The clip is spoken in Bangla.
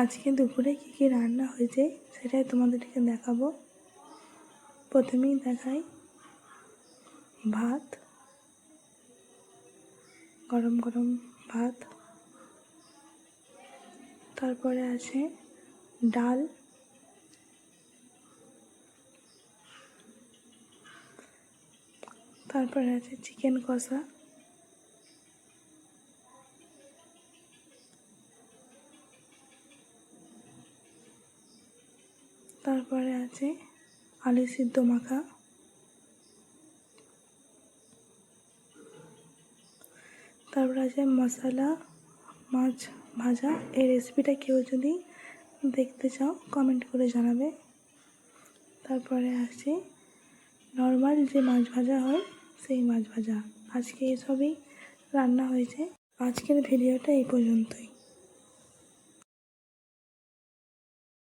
আজকে দুপুরে কী কী রান্না হয়েছে সেটাই তোমাদেরকে দেখাবো। প্রথমেই দেখাই ভাত, গরম গরম ভাত, তারপরে আছে ডাল, তারপরে আছে চিকেন কষা, তারপরে আছে আলু সিদ্ধ মাখা, তারপরে আছে মশলা মাছ ভাজা। এই রেসিপিটা কেউ যদি দেখতে চাও কমেন্ট করে জানাবে। তারপরে আছে নর্মাল যে মাছ ভাজা হয় সেই মাছ ভাজা। আজকে এসবই রান্না হয়েছে। আজকের ভিডিওটা এই পর্যন্তই।